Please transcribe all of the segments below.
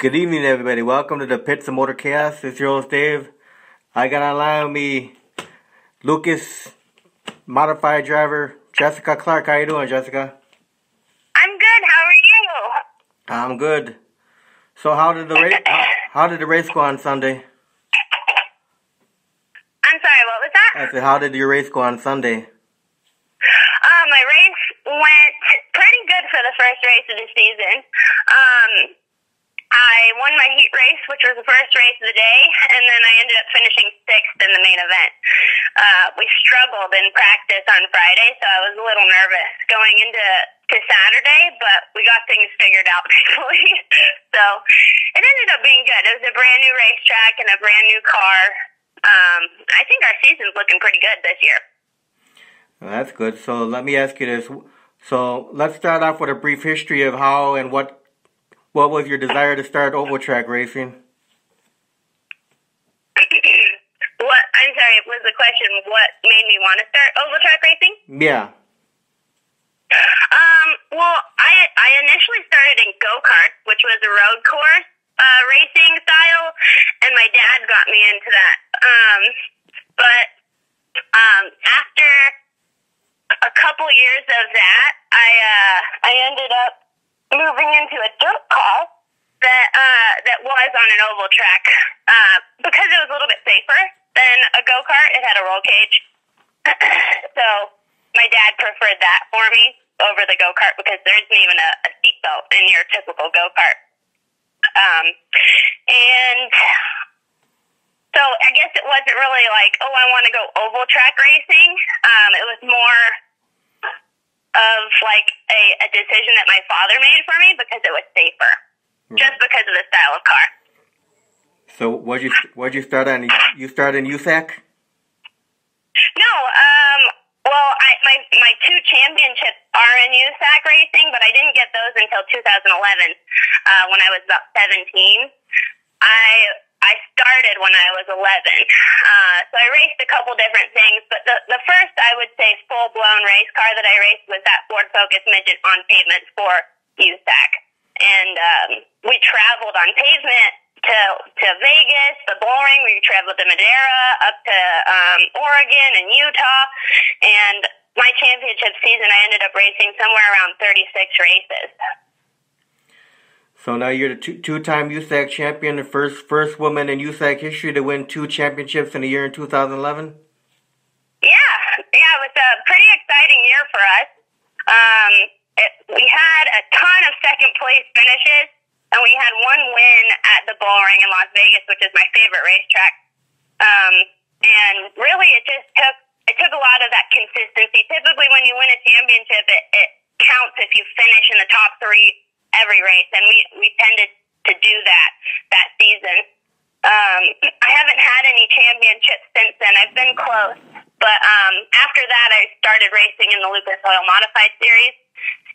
Good evening, everybody. Welcome to the Pits of Motor Chaos. It's your host, Dave. I got online with me Lucas, modified driver, Jessica Clark. How you doing, Jessica? I'm good. How are you? I'm good. So, how did the race go on Sunday? I'm sorry, what was that? I said, how did your race go on Sunday? My race went pretty good for the first race of the season. I won my heat race, which was the first race of the day, and then I ended up finishing sixth in the main event. We struggled in practice on Friday, so I was a little nervous going into Saturday, but we got things figured out, thankfully. So it ended up being good. It was a brand new racetrack and a brand new car. I think our season's looking pretty good this year. Well, that's good. So let me ask you this. So let's start off with a brief history of how and what was your desire to start oval track racing? What? I'm sorry, was the question what made me want to start oval track racing? Yeah. Well, I initially started in go-karts, which was a road course racing style, and my dad got me into that. But after a couple years of that, I ended up moving into a dirt car that was on an oval track because it was a little bit safer than a go-kart. It had a roll cage. So my dad preferred that for me over the go-kart because there isn't even a seatbelt in your typical go-kart. And so I guess it wasn't really like, oh, I want to go oval track racing. It was more of like a decision that my father made for me because it was safer, just because of the style of car. So what'd you start on? You started in USAC? No, well, my two championships are in USAC racing, but I didn't get those until 2011, when I was about 17. I started when I was 11. So I raced a couple different things, but the first, I would say, full-blown race car that I raced was that Ford Focus Midget on pavement for USAC. And we traveled on pavement to Vegas, the Bullring. We traveled to Madeira, up to Oregon and Utah. And my championship season, I ended up racing somewhere around 36 races. So now you're the two-time USAC champion, the first woman in USAC history to win 2 championships in a year in 2011? Yeah, it was a pretty exciting year for us. We had a ton of second-place finishes, and we had one win at the Bullring in Las Vegas, which is my favorite racetrack. And really, it took a lot of that consistency. Typically, when you win a championship, it counts if you finish in the top 3 every race, and we tended to do that season. I haven't had any championships since then. I've been close, but after that, I started racing in the Lucas Oil Modified Series,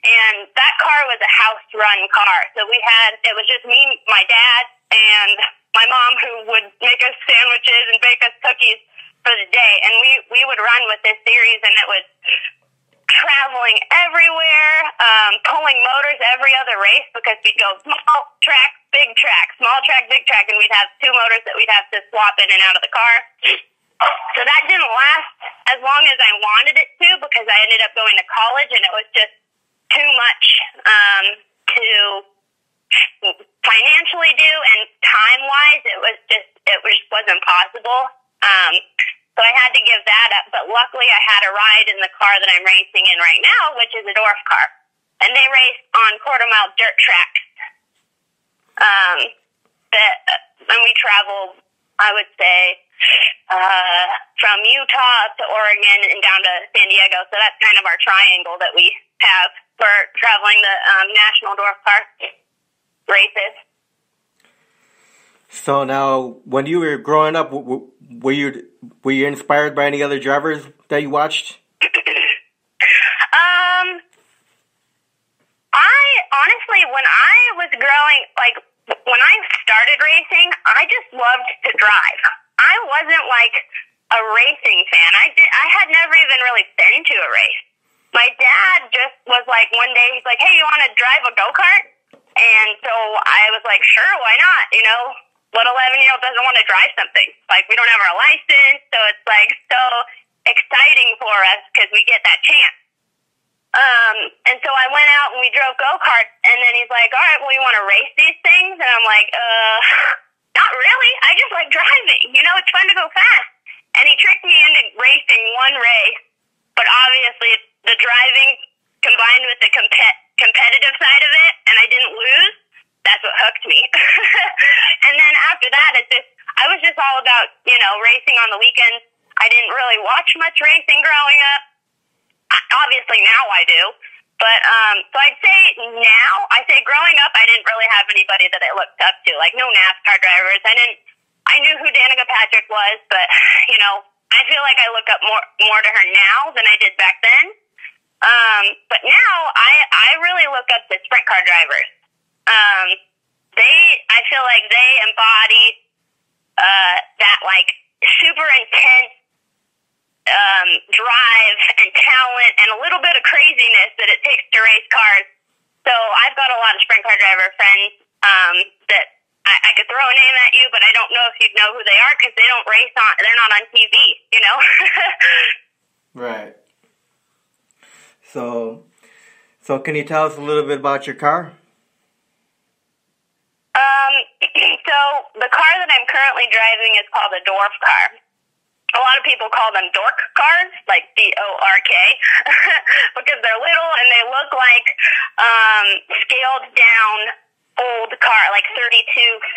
and that car was a house-run car. So it was just me, my dad, and my mom, who would make us sandwiches and bake us cookies for the day, and we would run with this series, and it was traveling everywhere, pulling motors every other race because we'd go small track, big track, small track, big track, and we'd have 2 motors that we'd have to swap in and out of the car. So that didn't last as long as I wanted it to because I ended up going to college and it was just too much to financially do, and time-wise it wasn't possible. So I had to give that up, but luckily I had a ride in the car that I'm racing in right now, which is a Dorf car. And they race on quarter-mile dirt tracks. And we travel, I would say, from Utah to Oregon and down to San Diego. So that's kind of our triangle that we have for traveling the national Dorf car races. So now, when you were growing up, were you inspired by any other drivers that you watched? I honestly, when I was growing, when I started racing, I just loved to drive. I wasn't like a racing fan. I had never even really been to a race. My dad just was like, one day, he's like, hey, you want to drive a go-kart? And so I was like, sure, why not? You know, what 11-year-old doesn't want to drive something? Like, we don't have our license, so it's like so exciting for us because we get that chance. And so I went out and we drove go-karts, and then he's like, all right, well, you want to race these things? And I'm like, not really. I just like driving. You know, it's fun to go fast. And he tricked me into racing one race, but obviously the driving combined with the competitive side of it, and I didn't lose, that's what hooked me. And then after that, I was just all about, you know, racing on the weekends. I didn't really watch much racing growing up. Obviously now I do. But, so I'd say now, growing up, I didn't really have anybody that I looked up to, like no NASCAR drivers. I knew who Danica Patrick was, but, you know, I feel like I look up more to her now than I did back then. But now I really look up to sprint car drivers. I feel like they embody, that like super intense, drive and talent and a little bit of craziness that it takes to race cars. So I've got a lot of sprint car driver friends, that I could throw a name at you, but I don't know if you'd know who they are because they don't race they're not on TV, you know? Right. So can you tell us a little bit about your car? So the car that I'm currently driving is called a dwarf car. A lot of people call them dork cars, like D-O-R-K, because they're little and they look like scaled down old car, like 32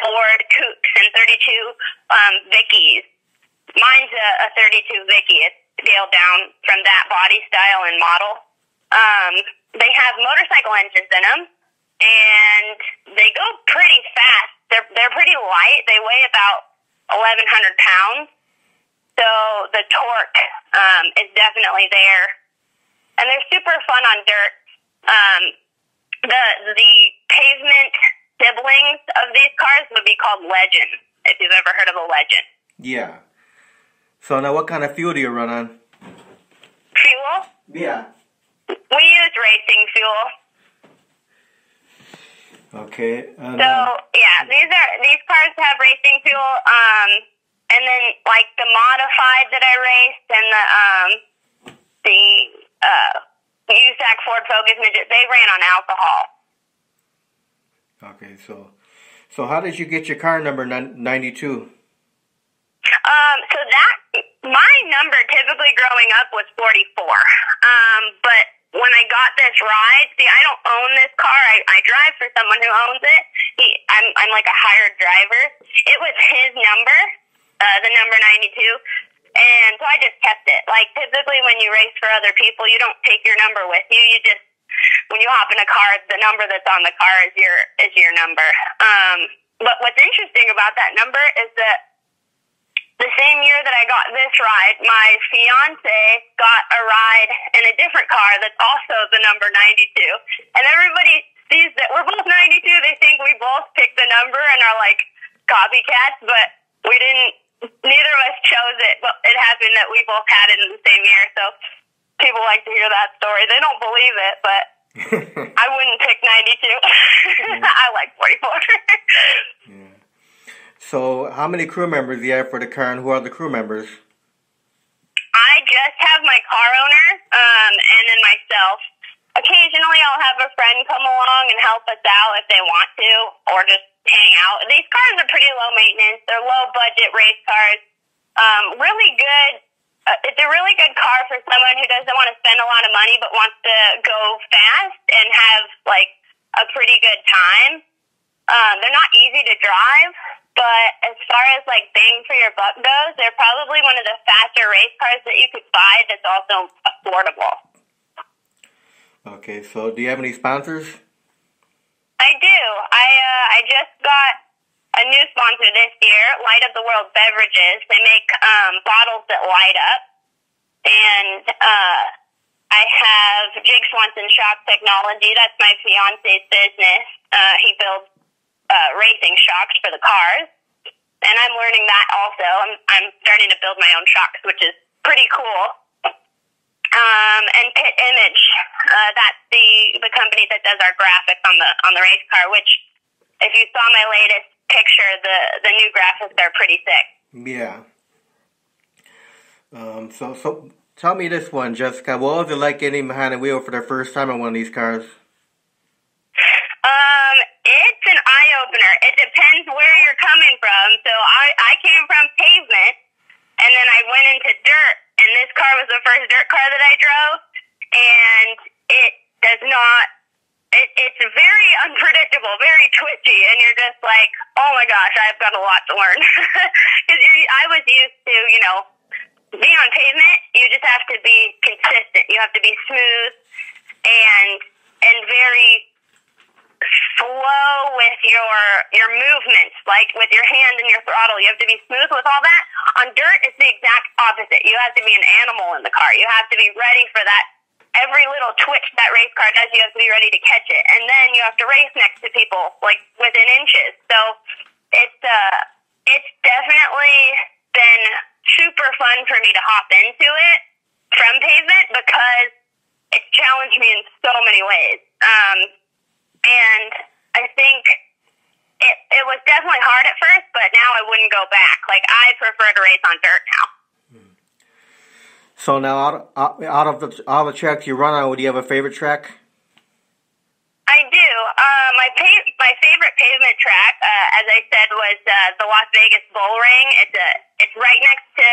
Ford Coupes and 32 Vickies. Mine's a 32 Vicky. It's scaled down from that body style and model. They have motorcycle engines in them, and they go pretty fast. They're pretty light. They weigh about 1,100 pounds. So the torque is definitely there, and they're super fun on dirt. The pavement siblings of these cars would be called Legend, if you've ever heard of a Legend. Yeah. So now, what kind of fuel do you run on? Fuel? Yeah. We use racing fuel. Okay. So yeah, these cars have racing fuel. And then, like, the modified that I raced and the USAC Ford Focus Midget, they ran on alcohol. Okay, so how did you get your car number 92? So my number typically growing up was 44. But when I got this ride, see, I don't own this car. I drive for someone who owns it. I'm like a hired driver. It was his number. The number 92, and so I just kept it. Like, typically when you race for other people, you don't take your number with you. You just, when you hop in a car, the number that's on the car is your number. But what's interesting about that number is that the same year that I got this ride, my fiance got a ride in a different car that's also the number 92, and everybody sees that we're both 92. They think we both picked the number and are like copycats, but we didn't. Neither of us chose it, but it happened that we both had it in the same year, so people like to hear that story. They don't believe it, but I wouldn't pick 92. Yeah. I like 44. Yeah. So how many crew members do you have for the car, and who are the crew members? I just have my car owner, and then myself. Occasionally I'll have a friend come along and help us out if they want to, or just hang out. These cars are pretty low maintenance. They're low budget race cars. Really good. It's a really good car for someone who doesn't want to spend a lot of money but wants to go fast and have like a pretty good time. They're not easy to drive, but as far as like bang for your buck goes, they're probably one of the faster race cars that you could buy that's also affordable. Okay, so do you have any sponsors? I do. I just got a new sponsor this year, Light of the World Beverages. They make bottles that light up. And I have Jake Swanson Shock Technology. That's my fiance's business. He builds racing shocks for the cars. And I'm learning that also. I'm starting to build my own shocks, which is pretty cool. And Pit Image, that's the company that does our graphics on the race car, which if you saw my my latest picture. The new graphics are pretty sick. Yeah. So tell me this one, Jessica. What was it like getting behind the wheel for the first time in one of these cars? It's an eye-opener. It depends where you're coming from. So I came from pavement, and then I went into dirt, and this car was the first dirt car that I drove, and it does not, it's very unpredictable, very twitchy, and you're just like, oh my gosh, I've got a lot to learn. Because I was used to, being on pavement, you just have to be consistent. You have to be smooth and very slow with your movements, like with your hand and your throttle. You have to be smooth with all that. On dirt, it's the exact opposite. You have to be an animal in the car. You have to be ready for that. Every little twitch that race car does, you have to be ready to catch it. And then you have to race next to people, like within inches. So it's definitely been super fun for me to hop into it from pavement because it's challenged me in so many ways. And I think it was definitely hard at first, but now I wouldn't go back. Like, I prefer to race on dirt now. So now, out of all the tracks you run on, do you have a favorite track? I do. My favorite pavement track, as I said, was the Las Vegas Bull Ring. It's right next to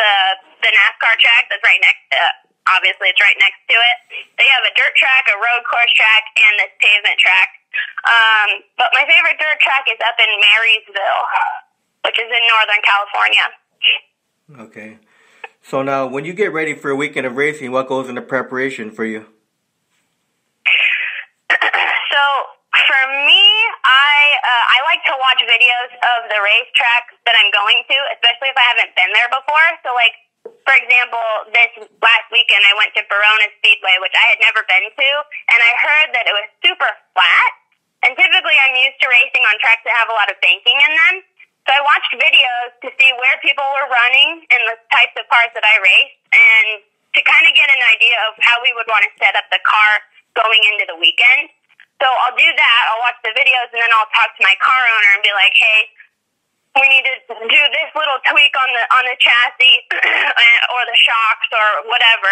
the NASCAR track. That's right next to. Obviously, it's right next to it. They have a dirt track, a road course track, and this pavement track. But my favorite dirt track is up in Marysville, which is in Northern California. Okay. So now, when you get ready for a weekend of racing, what goes into preparation for you? So, for me, I like to watch videos of the racetrack that I'm going to, especially if I haven't been there before. So, like, for example, this last weekend I went to Verona Speedway, which I had never been to, and I heard that it was super flat. And typically I'm used to racing on tracks that have a lot of banking in them. So I watched videos to see where people were running and the types of cars that I raced, and to kind of get an idea of how we would want to set up the car going into the weekend. So I'll do that. I'll watch the videos, and then I'll talk to my car owner and be like, hey, we need to do this little tweak on the chassis or the shocks or whatever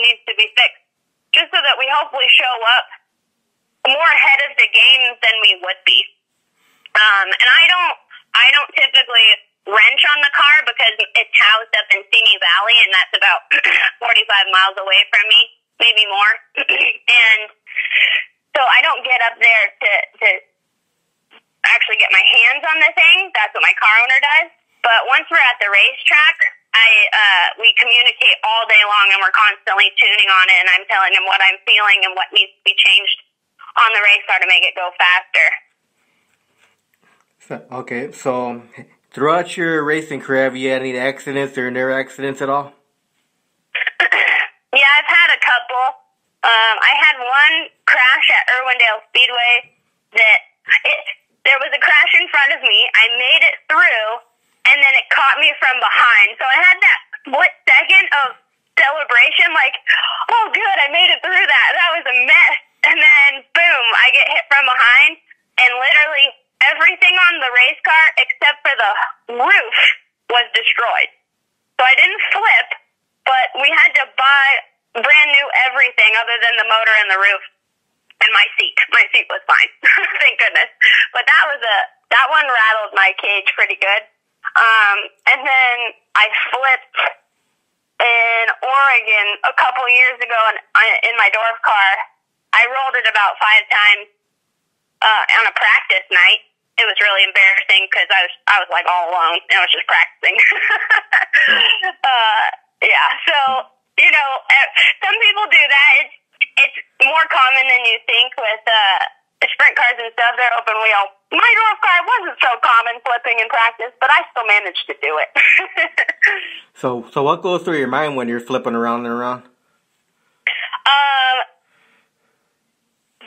needs to be fixed, just so that we hopefully show up more ahead of the game than we would be. And I don't typically wrench on the car because it's housed up in Simi Valley, and that's about 45 miles away from me, maybe more. And so I don't get up there to actually get my hands on the thing. That's what my car owner does. But once we're at the racetrack, we communicate all day long, and we're constantly tuning on it, and I'm telling him what I'm feeling and what needs to be changed on the race car to make it go faster. Okay, so throughout your racing career, have you had any accidents or near accidents at all? Yeah, I've had a couple. I had one crash at Irwindale Speedway there was a crash in front of me. I made it through, and then it caught me from behind. So I had that split second of celebration, like, oh, good, I made it through that. That was a mess. And then, boom, I get hit from behind, and literally everything on the race car except for the roof was destroyed. So I didn't flip, but we had to buy brand new everything other than the motor and the roof. And my seat. My seat was fine. Thank goodness. But that one rattled my cage pretty good. And then I flipped in Oregon a couple years ago in my Dorf car. I rolled it about 5 times on a practice night. It was really embarrassing because I was like all alone and I was just practicing. Yeah. So, some people do that. It's more common than you think with sprint cars and stuff. They're open wheel. My Dorf car wasn't so common flipping in practice, but I still managed to do it. So what goes through your mind when you're flipping around and around?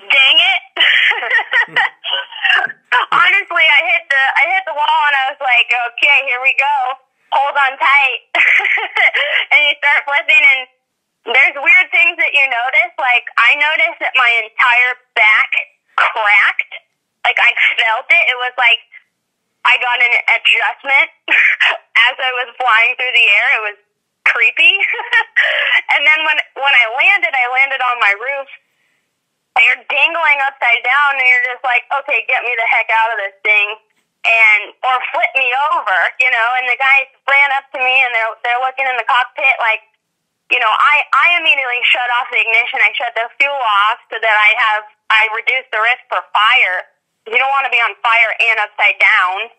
Dang it! Honestly, I hit the wall and I was like, okay, here we go. Hold on tight. And you start flipping, and there's weird things that you notice. Like, I noticed that my entire back cracked. Like, I felt it. It was like I got an adjustment as I was flying through the air. It was creepy. And then when I landed on my roof, and you're dangling upside down, and you're just like, okay, get me the heck out of this thing, or flip me over, you know. And the guys ran up to me, and they're looking in the cockpit like, you know, I immediately shut off the ignition. I shut the fuel off so that I reduce the risk for fire. You don't want to be on fire and upside down.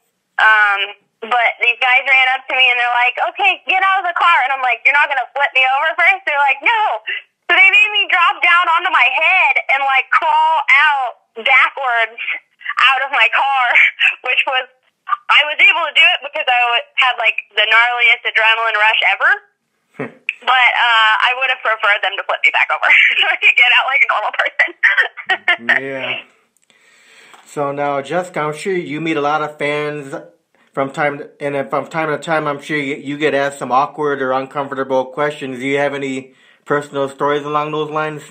But these guys ran up to me, and they're like, okay, get out of the car. And I'm like, you're not going to flip me over first? They're like, no. So they made me drop down onto my head and, like, crawl out backwards out of my car, which was, I was able to do it because I had, like, the gnarliest adrenaline rush ever. But I would have preferred them to flip me back over so I could get out like a normal person. Yeah. So now, Jessica, I'm sure you meet a lot of fans from time to time. I'm sure you get asked some awkward or uncomfortable questions. Do you have any personal stories along those lines?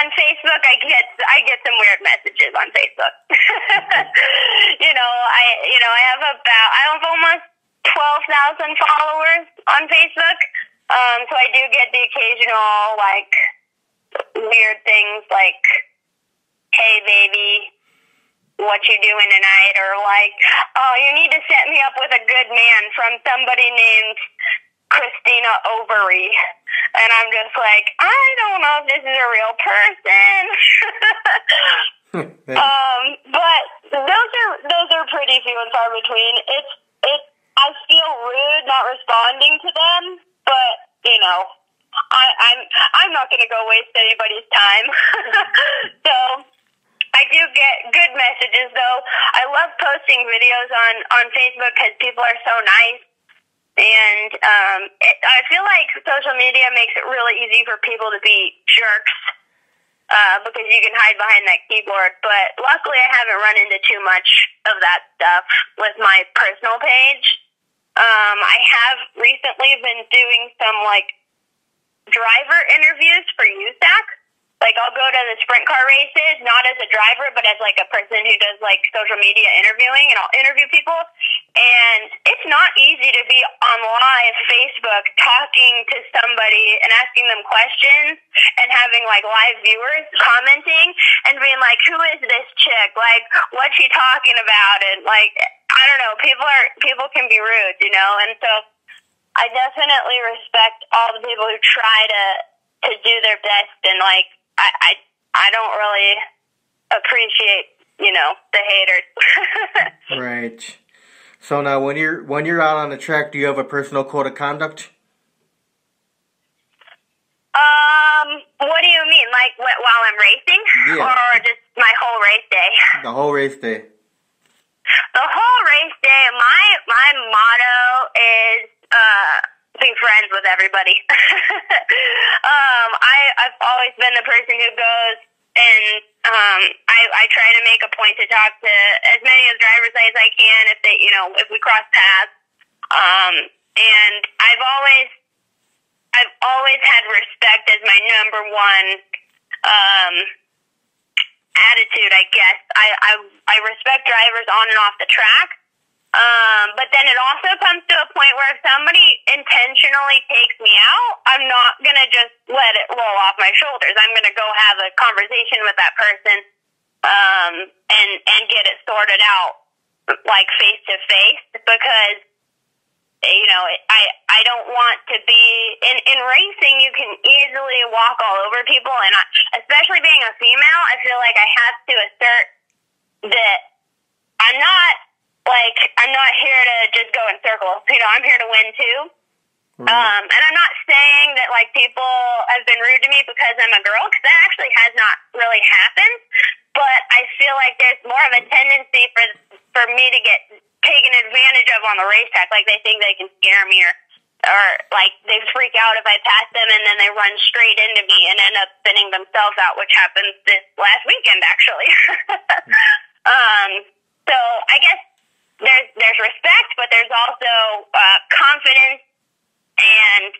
On Facebook, I get some weird messages on Facebook. I have almost 12,000 followers on Facebook. So I do get the occasional, like, weird things like, hey, baby, what you doing tonight? Or like, oh, you need to set me up with a good man from somebody named Christina Overy. And I'm just like, I don't know if this is a real person. But those are pretty few and far between. I feel rude not responding to them, but you know, I'm not going to go waste anybody's time. So I do get good messages, though. I love posting videos on Facebook because people are so nice. And I feel like social media makes it really easy for people to be jerks because you can hide behind that keyboard. But luckily, I haven't run into too much of that stuff with my personal page. I have recently been doing some, like, driver interviews for USAC. Like, I'll go to the sprint car races, not as a driver, but as, like, a person who does, like, social media interviewing, and I'll interview people. And it's not easy to be on live Facebook talking to somebody and asking them questions and having, like, live viewers commenting and being like, who is this chick? Like, what's she talking about? And, like, I don't know, people can be rude, you know? And so I definitely respect all the people who try to do their best, and, like, I don't really appreciate, you know, the haters. Right. So now, when you're out on the track, do you have a personal code of conduct? What do you mean? Like, while I'm racing? Yeah. Or just my whole race day? The whole race day. The whole race day, my motto is, be friends with everybody. I've always been the person who goes and I try to make a point to talk to as many of the drivers as I can if we cross paths. And I've always had respect as my number one attitude, I guess. I respect drivers on and off the track. But then it also comes to a point where if somebody intentionally takes me out, I'm not going to just let it roll off my shoulders. I'm going to go have a conversation with that person, and get it sorted out, like, face to face, because, you know, I don't want to be, in racing, you can easily walk all over people, and especially being a female, I feel like I have to assert that I'm not here to just go in circles. You know, I'm here to win too. Right. And I'm not saying that, like, people have been rude to me because I'm a girl, because that actually has not really happened. But I feel like there's more of a tendency for me to get taken advantage of on the racetrack. Like, they think they can scare me, or like, they freak out if I pass them, and then they run straight into me and end up spinning themselves out, which happened this last weekend, actually. So I guess there's respect, but there's also confidence and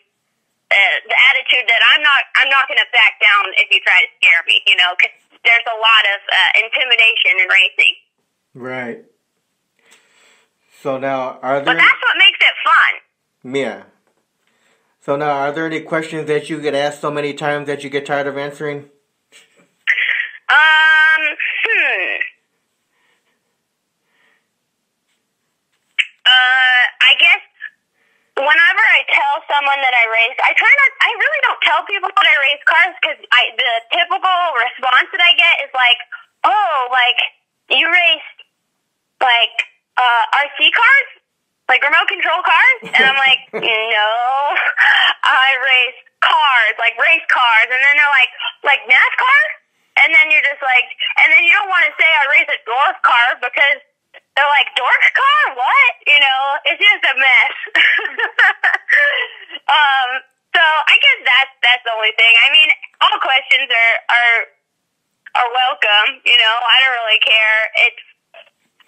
the attitude that I'm not going to back down if you try to scare me, you know, because there's a lot of intimidation in racing. Right. So now, are there... But that's what makes it fun. Yeah. So now, are there any questions that you get asked so many times that you get tired of answering? I guess whenever I tell someone that I race, I really don't tell people that I race cars because the typical response that I get is like, oh, like, you race, like, RC cars? Like remote control cars? And I'm like, no, I race cars, like race cars. And then they're like NASCAR? And then you're just like, and then you don't want to say I race a dwarf car because they're like, dork car? What? You know, it's just a mess. So I guess that's the only thing. I mean, all questions are welcome, you know, I don't really care.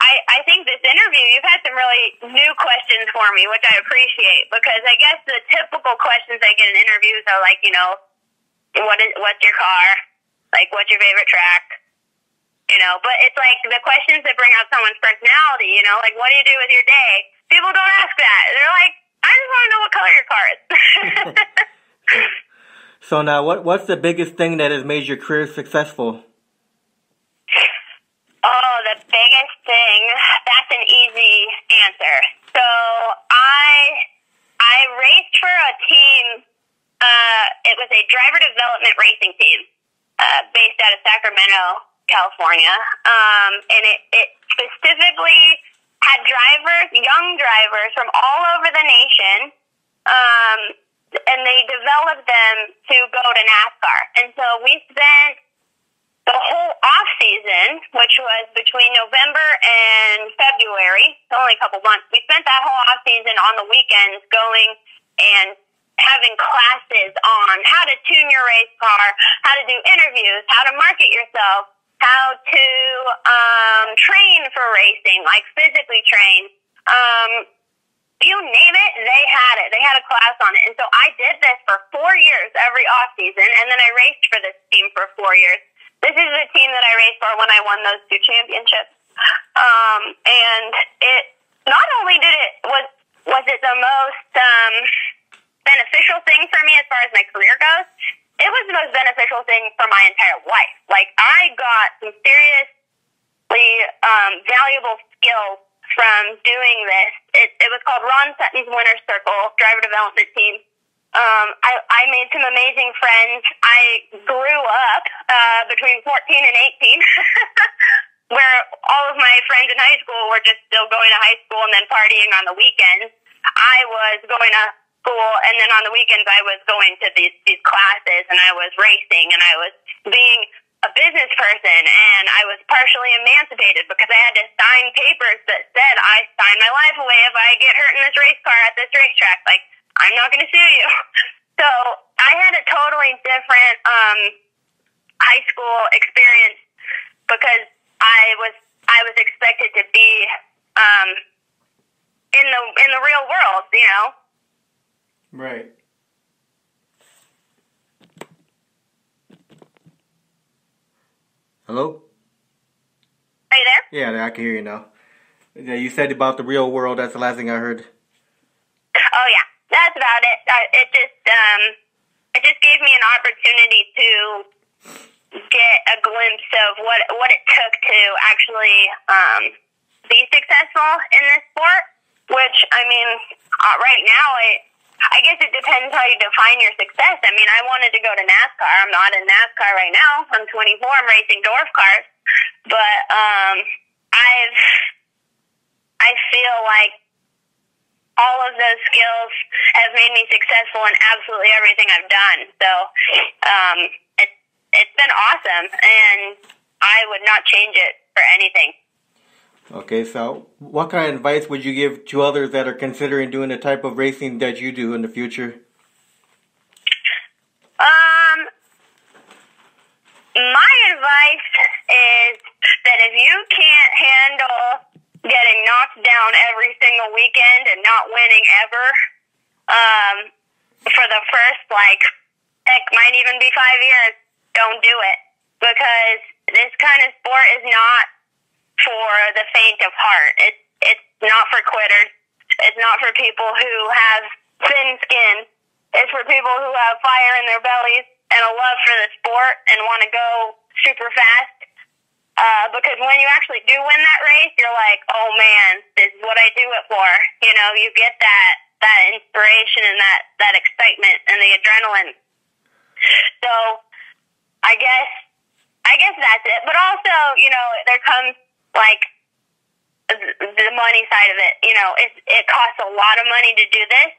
I think this interview, you've had some really new questions for me, which I appreciate, because I guess the typical questions I get in interviews are like, you know, what's your car? Like, what's your favorite track? You know, but it's like the questions that bring out someone's personality, you know, like, what do you do with your day? People don't ask that. They're like, I just want to know what color your car is. So now, what's the biggest thing that has made your career successful? Oh, the biggest thing, that's an easy answer. So I raced for a team, it was a driver development racing team, based out of Sacramento, California. And it specifically had drivers, young drivers from all over the nation, and they developed them to go to NASCAR. And so we spent the whole off season, which was between November and February, only a couple months, we spent that whole off season on the weekends going and having classes on how to tune your race car, how to do interviews, how to market yourself, how to train for racing, like physically train. You name it, they had it. They had a class on it. And so I did this for 4 years every off season, and then I raced for this team for 4 years. This is the team that I raced for when I won those 2 championships. And it not only was it the most beneficial thing for me as far as my career goes, it was the most beneficial thing for my entire life. Like, I got some seriously valuable skills from doing this. It was called Ron Sutton's Winner's Circle Driver Development Team. I made some amazing friends. I grew up between 14 and 18, where all of my friends in high school were just still going to high school and then partying on the weekends. I was going to school, and then on the weekends I was going to these classes, and I was racing, and I was being a business person, and I was partially emancipated because I had to sign papers that said I sign my life away if I get hurt in this race car at this racetrack. Like, I'm not going to sue you. So I had a totally different high school experience because I was expected to be in the real world, you know. Right. Hello? Are you there? Yeah, I can hear you now. Yeah, you said about the real world. That's the last thing I heard. Oh yeah, that's about it. It just gave me an opportunity to get a glimpse of what it took to actually be successful in this sport. Which, I mean, right now I guess it depends how you define your success. I mean, I wanted to go to NASCAR. I'm not in NASCAR right now. I'm 24. I'm racing dwarf cars. But I feel like all of those skills have made me successful in absolutely everything I've done. So it's been awesome, and I would not change it for anything. Okay, so what kind of advice would you give to others that are considering doing the type of racing that you do in the future? My advice is that if you can't handle getting knocked down every single weekend and not winning ever, for the first, heck, might even be 5 years, don't do it. Because this kind of sport is not for the faint of heart. It's not for quitters. It's not for people who have thin skin. It's for people who have fire in their bellies and a love for the sport and want to go super fast. Because when you actually do win that race, you're like, oh man, this is what I do it for. You know, you get that inspiration and that excitement and the adrenaline. So I guess that's it. But also, you know, there comes the money side of it. You know, it costs a lot of money to do this.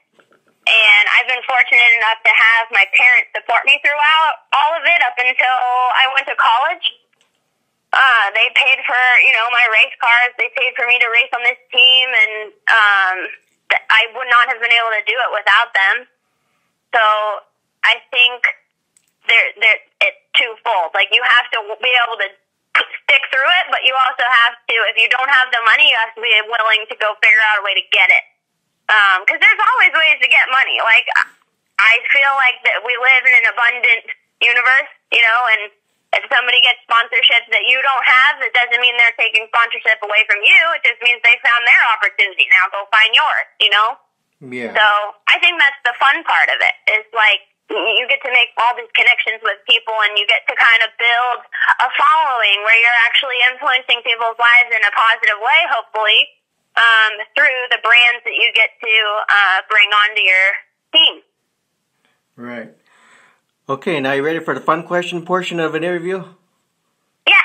And I've been fortunate enough to have my parents support me throughout all of it up until I went to college. They paid for, you know, my race cars. They paid for me to race on this team. And I would not have been able to do it without them. So I think it's twofold. Like, you have to be able to stick through it, but you also have to, if you don't have the money, you have to be willing to go figure out a way to get it. Because there's always ways to get money. Like, I feel like that we live in an abundant universe, you know, and if somebody gets sponsorships that you don't have, it doesn't mean they're taking sponsorship away from you. It just means they found their opportunity. Now go find yours, you know? Yeah. So I think that's the fun part of it. Is like, you get to make all these connections with people, and you get to kind of build a following where you're actually influencing people's lives in a positive way, hopefully, through the brands that you get to bring onto your team. Right. Okay, now you ready for the fun question portion of an interview? Yeah.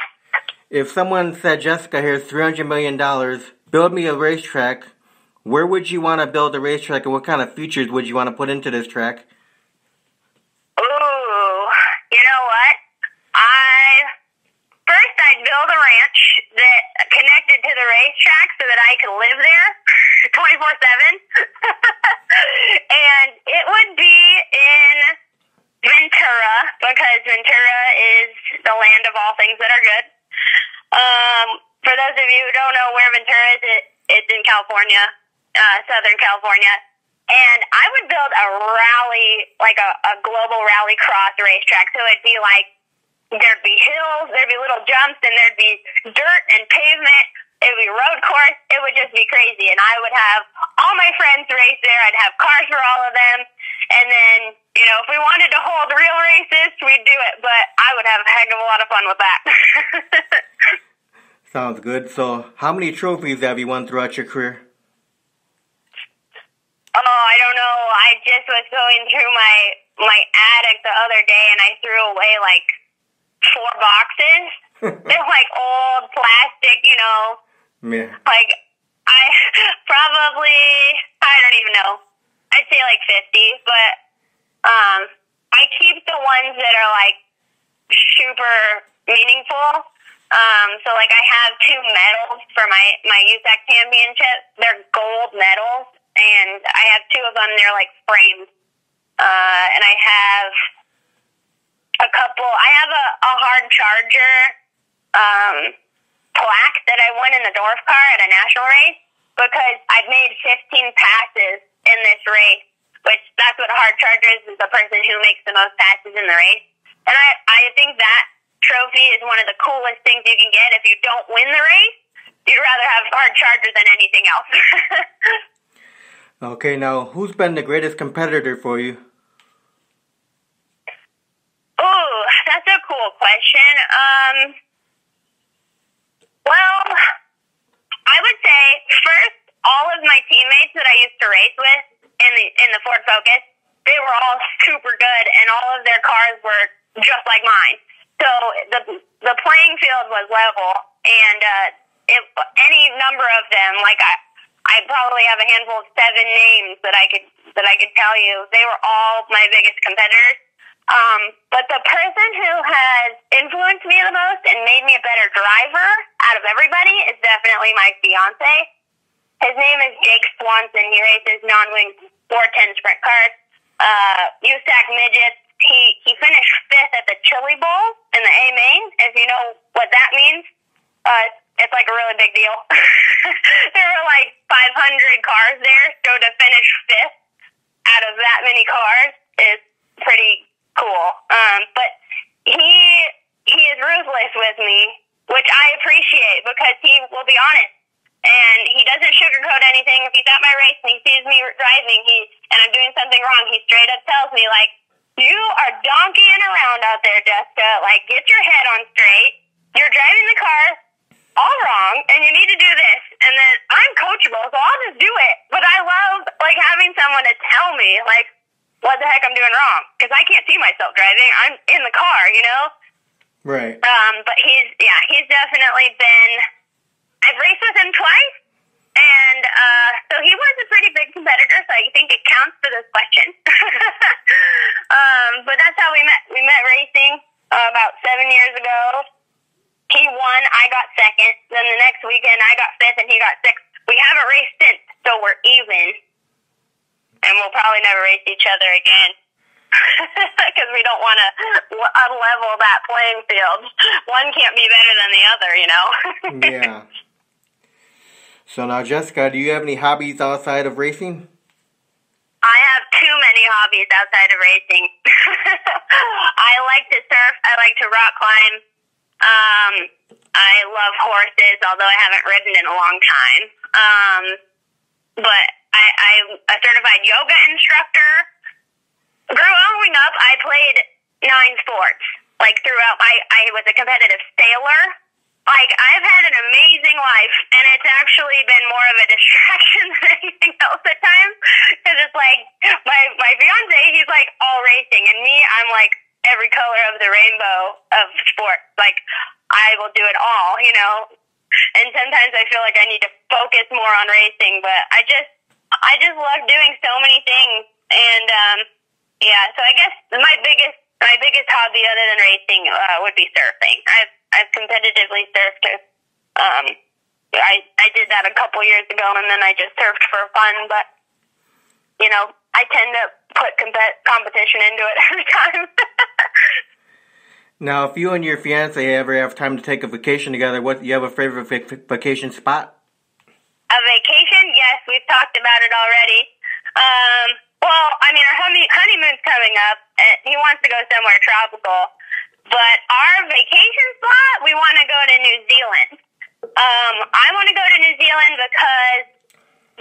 If someone said, Jessica, here's $300 million, build me a racetrack, where would you want to build a racetrack, and what kind of features would you want to put into this track? Ooh, you know what? I'd build a ranch that connected to the racetrack so that I could live there 24/7. And it would be in Ventura, because Ventura is the land of all things that are good. For those of you who don't know where Ventura is, it's in California, Southern California. And I would build a rally, like a global rally cross racetrack. So it'd be like, there'd be hills, there'd be little jumps, and there'd be dirt and pavement. It would be road course. It would just be crazy. And I would have all my friends race there. I'd have cars for all of them. And then, you know, if we wanted to hold real races, we'd do it. But I would have a heck of a lot of fun with that. Sounds good. So how many trophies have you won throughout your career? Oh, I don't know. I just was going through my attic the other day, and I threw away like 4 boxes. They're like old plastic, you know. Yeah. Like, I don't even know. I'd say like 50, but I keep the ones that are like super meaningful. So like I have 2 medals for my USAC championship. They're gold medals, and I have 2 of them. They're like framed. And I have a couple. I have a hard charger plaque that I won in the Dorf car at a national race, because I'd made 15 passes in this race, which that's what a hard charger is the person who makes the most passes in the race. And I think that trophy is one of the coolest things you can get. If you don't win the race, you'd rather have a hard charger than anything else. Okay, now who's been the greatest competitor for you? Ooh, that's a cool question. Well, I would say first, all of my teammates that I used to race with in the Ford Focus, they were all super good, and all of their cars were just like mine. So the playing field was level, and any number of them, like I probably have a handful of 7 names that I could tell you. They were all my biggest competitors. But the person who has influenced me the most and made me a better driver out of everybody is definitely my fiance. His name is Jake Swanson. He races non-wing 410 sprint cars. USAC midgets. He finished 5th at the Chili Bowl in the A main. If you know what that means, it's like a really big deal. There were like 500 cars there, so to finish 5th out of that many cars is pretty cool. But he is ruthless with me, which I appreciate because he will be honest. And he doesn't sugarcoat anything. If he's at my race and he sees me driving and I'm doing something wrong, he straight up tells me, like, you are donkeying around out there, Jessica. Like, get your head on straight. You're driving the car all wrong, and you need to do this. And then I'm coachable, so I'll just do it. But I love, like, having someone to tell me, like, what the heck I'm doing wrong. Because I can't see myself driving. I'm in the car, you know? Right. But he's definitely been... I've raced with him twice, and so he was a pretty big competitor, so I think it counts for this question. But that's how we met. We met racing about 7 years ago. He won, I got second. Then the next weekend, I got fifth, and he got sixth. We haven't raced since, so we're even. And we'll probably never race each other again. Because we don't want to unlevel that playing field. One can't be better than the other, you know? Yeah. So now, Jessica, do you have any hobbies outside of racing? I have too many hobbies outside of racing. I like to surf. I like to rock climb. I love horses, although I haven't ridden in a long time. But I'm a certified yoga instructor. Growing up, I played 9 sports. Like, throughout, I was a competitive sailor. Like, I've had an amazing life, and it's actually been more of a distraction than anything else at times. Because it's like, my fiance, he's like all racing, and me, I'm like every color of the rainbow of sport. Like, I will do it all, you know? And sometimes I feel like I need to focus more on racing, but I just love doing so many things. And, yeah, so I guess my biggest hobby other than racing would be surfing. I've competitively surfed. I did that a couple years ago, and then I just surfed for fun. But you know, I tend to put competition into it every time. Now, if you and your fiance ever have time to take a vacation together, what you have a favorite vacation spot? A vacation? Yes, we've talked about it already. Well, I mean, our honeymoon's coming up, and he wants to go somewhere tropical. But our vacation spot, we want to go to New Zealand. I want to go to New Zealand because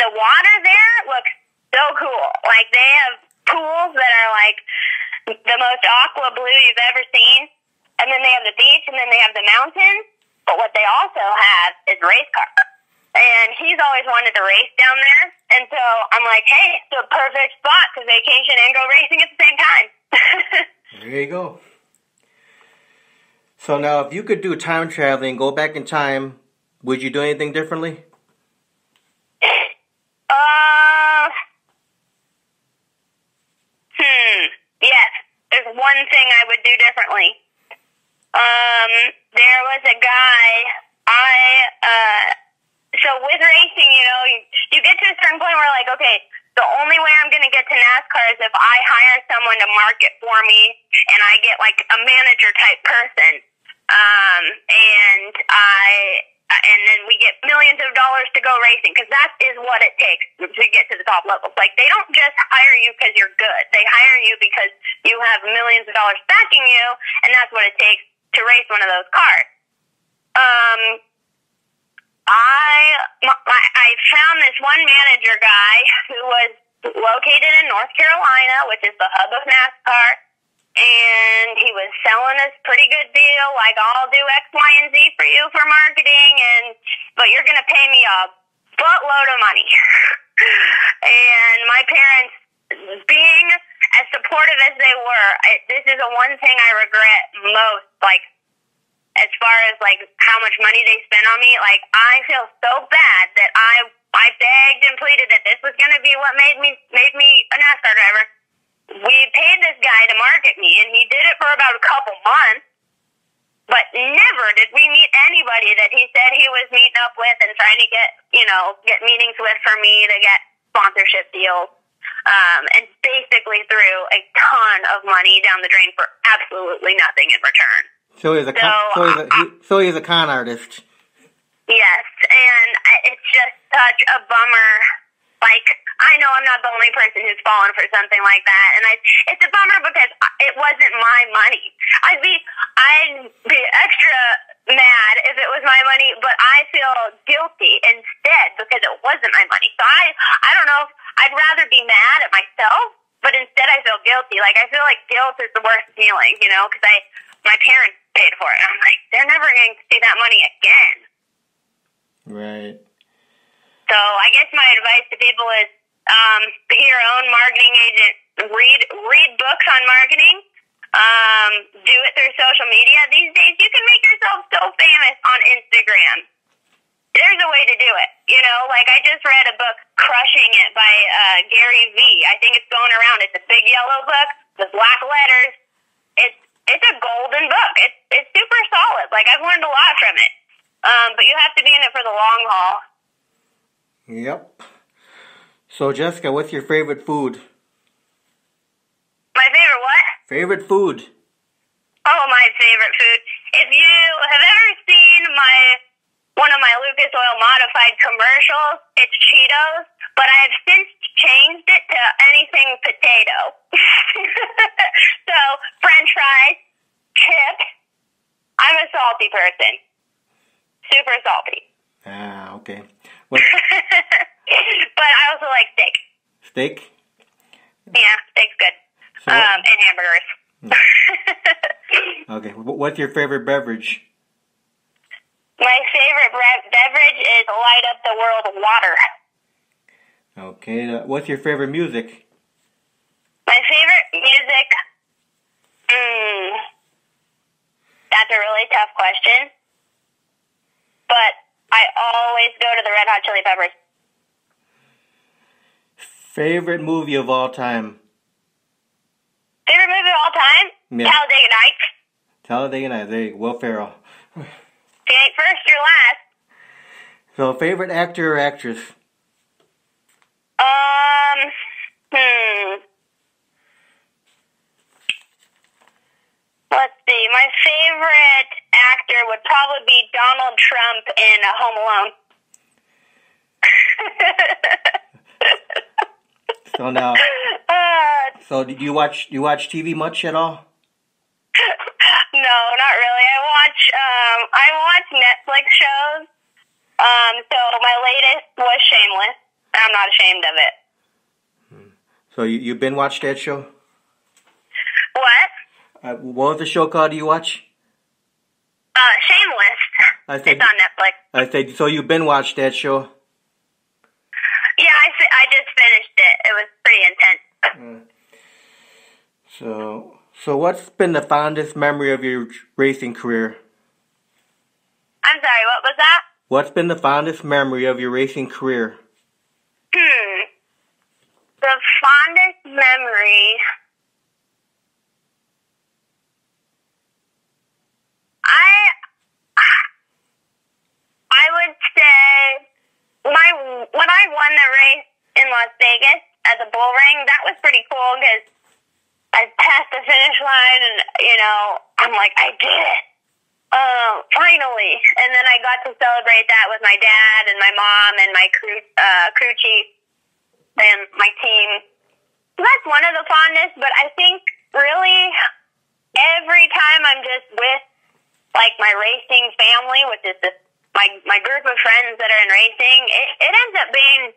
the water there looks so cool. Like, they have pools that are like the most aqua blue you've ever seen. And then they have the beach, and then they have the mountains. But what they also have is race cars. And he's always wanted to race down there. And so I'm like, hey, it's the perfect spot to vacation and go racing at the same time. There you go. So now, if you could do time traveling, go back in time, would you do anything differently? Yes. There's one thing I would do differently. There was a guy, so with racing, you know, you get to a certain point where, like, okay, the only way I'm going to get to NASCAR is if I hire someone to market for me and I get, like, a manager-type person. And then we get millions of dollars to go racing, because that is what it takes to get to the top levels. Like, they don't just hire you because you're good. They hire you because you have millions of dollars backing you, and that's what it takes to race one of those cars. I found this one manager guy who was located in North Carolina, which is the hub of NASCAR, and he was selling us pretty good deal, like, I'll do X, Y, and Z for you for marketing, but you're going to pay me a buttload of money. And my parents, being as supportive as they were, this is the one thing I regret most, like, as far as, like, how much money they spent on me. Like, I feel so bad that I begged and pleaded that this was going to be what made me a NASCAR driver. We paid this guy to market me, and he did it for about a couple months, but never did we meet anybody that he said he was meeting up with and trying to get meetings with for me to get sponsorship deals, and basically threw a ton of money down the drain for absolutely nothing in return. So he's a con artist. Yes, and it's just such a bummer. Like, I know I'm not the only person who's fallen for something like that, and it's a bummer because it wasn't my money. I'd be extra mad if it was my money, but I feel guilty instead because it wasn't my money. So I don't know if I'd rather be mad at myself, but instead I feel guilty. Like, I feel like guilt is the worst feeling, because my parents paid for it. I'm like, they're never going to see that money again. Right. So I guess my advice to people is be your own marketing agent. Read books on marketing. Do it through social media. These days, you can make yourself so famous on Instagram. There's a way to do it. Like, I just read a book, Crushing It, by Gary V. I think it's going around. It's a big yellow book with black letters. It's a golden book. It's super solid. Like, I've learned a lot from it. But you have to be in it for the long haul. Yep. So, Jessica, what's your favorite food? My favorite what? Favorite food. Oh, my favorite food. If you have ever seen one of my Lucas Oil modified commercials, it's Cheetos, but I have since changed it to anything potato. So, French fries, chips. I'm a salty person. Super salty. Ah, okay. But I also like steak. Steak? Yeah, steak's good. So and hamburgers. Okay. What's your favorite beverage? My favorite beverage is Light Up the World water. Okay. What's your favorite music? My favorite music? That's a really tough question. But I always go to the Red Hot Chili Peppers. Favorite movie of all time? Favorite movie of all time? Yeah. Talladega Nights. Talladega Nights. There you go. Will Ferrell. If you ain't first, you're last. So, favorite actor or actress? Let's see. My favorite actor would probably be Donald Trump in Home Alone. So now, do you watch TV much at all? No, not really. I watch Netflix shows. So my latest was Shameless. I'm not ashamed of it. So you been watched that show? What? What was the show called you watch? Shameless. It's on Netflix. I said, so you've been watched that show? Yeah, I just finished it. It was pretty intense. So what's been the fondest memory of your racing career? I'm sorry, what was that? What's been the fondest memory of your racing career? The fondest memory... I would say when I won the race in Las Vegas at the bull ring, that was pretty cool because I passed the finish line and, I'm like, I did it. Finally. And then I got to celebrate that with my dad and my mom and my crew chief and my team. So that's one of the fondest, but I think really every time I'm just with my racing family, which is my group of friends that are in racing, it ends up being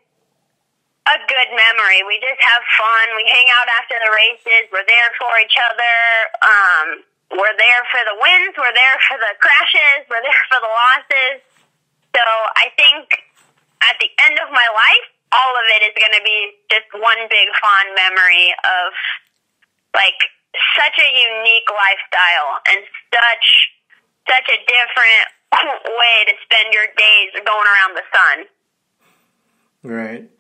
a good memory. We just have fun. We hang out after the races. We're there for each other. We're there for the wins. We're there for the crashes. We're there for the losses. So I think at the end of my life, all of it is going to be just one big fond memory of such a unique lifestyle and such a different way to spend your days going around the sun. Right.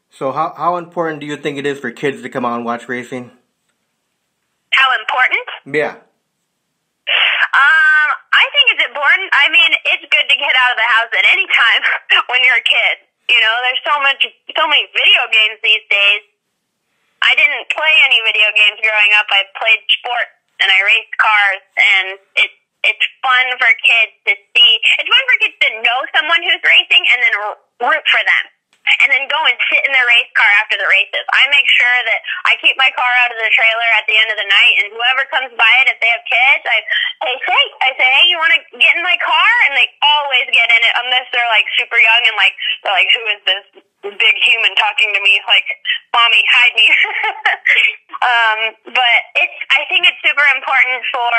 So how important do you think it is for kids to come out and watch racing? How important? Yeah. I think it's important. I mean, it's good to get out of the house at any time when you're a kid. There's so many video games these days. I didn't play any video games growing up. I played sports and I raced cars, and it's fun for kids to see. It's fun for kids to know someone who's racing and then root for them. and then go and sit in the race car after the races. I make sure that I keep my car out of the trailer at the end of the night, and whoever comes by it, if they have kids, I say, hey, you want to get in my car? And they always get in it, unless they're like super young and like they're like, who is this big human talking to me? Like, mommy, hide me. But I think it's super important for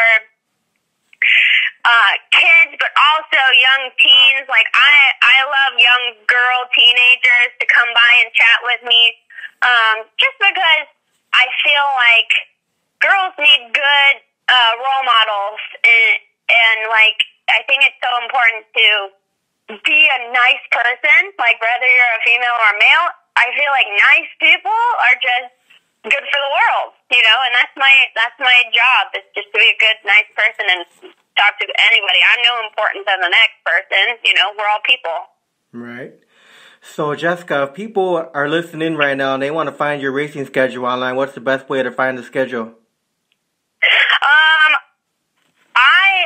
kids, but also young teens. Like I love young girl teenagers to come by and chat with me, just because I feel like girls need good role models, and like I think it's so important to be a nice person. Like whether you're a female or a male, I feel like nice people are just good for the world, you know, and that's my job, is just to be a good, nice person and talk to anybody. I'm no important than the next person, you know, we're all people. Right. So, Jessica, if people are listening right now and they want to find your racing schedule online, what's the best way to find the schedule?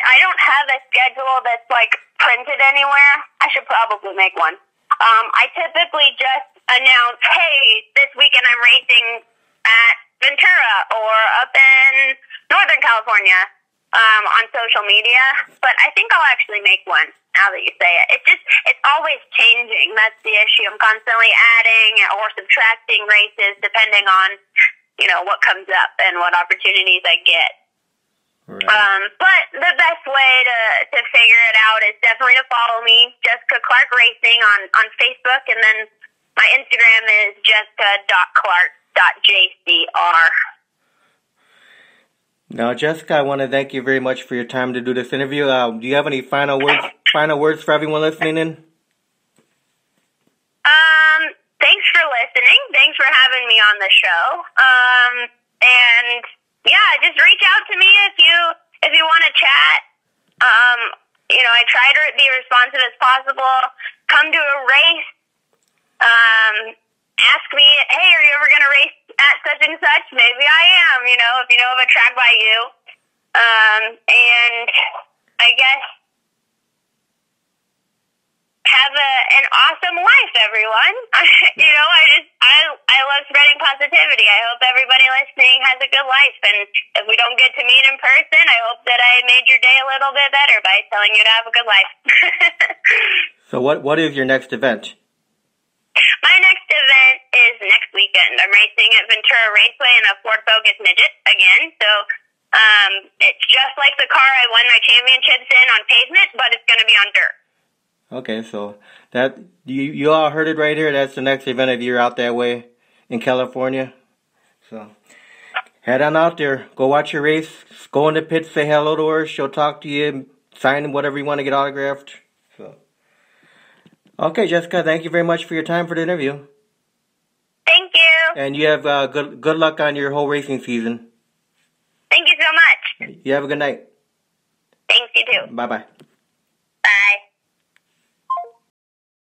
I don't have a schedule that's like printed anywhere. I should probably make one. I typically just announce, hey, this weekend I'm racing at Ventura or up in Northern California on social media, but I think I'll actually make one now that you say it. It's always changing. That's the issue. I'm constantly adding or subtracting races depending on, you know, what comes up and what opportunities I get. Right. But the best way to figure it out is definitely to follow me, Jessica Clark Racing on Facebook, and then my Instagram is jessica.clark.jcr. Now, Jessica, I want to thank you very much for your time to do this interview. Do you have any final words for everyone listening in? Thanks for listening. Thanks for having me on the show. And yeah, just reach out to me if you want to chat. You know, I try to be responsive as possible. Come to a race. Ask me, hey, are you ever going to race at such and such? Maybe I am, you know, if you know of a track by you. And I guess have an awesome life, everyone. You know, I love spreading positivity. I hope everybody listening has a good life. And if we don't get to meet in person, I hope that I made your day a little bit better by telling you to have a good life. So what is your next event? My next event is next weekend. I'm racing at Ventura Raceway in a Ford Focus Midget again. So it's just like the car I won my championships in on pavement, but it's going to be on dirt. Okay, so that you all heard it right here. That's the next event if you're out that way in California. So head on out there. Go watch your race. Go in the pits. Say hello to her. She'll talk to you. Sign whatever you want to get autographed. So. Okay, Jessica, thank you very much for your time for the interview. Thank you. And you have good luck on your whole racing season. Thank you so much. You have a good night. Thanks, you too. Bye-bye.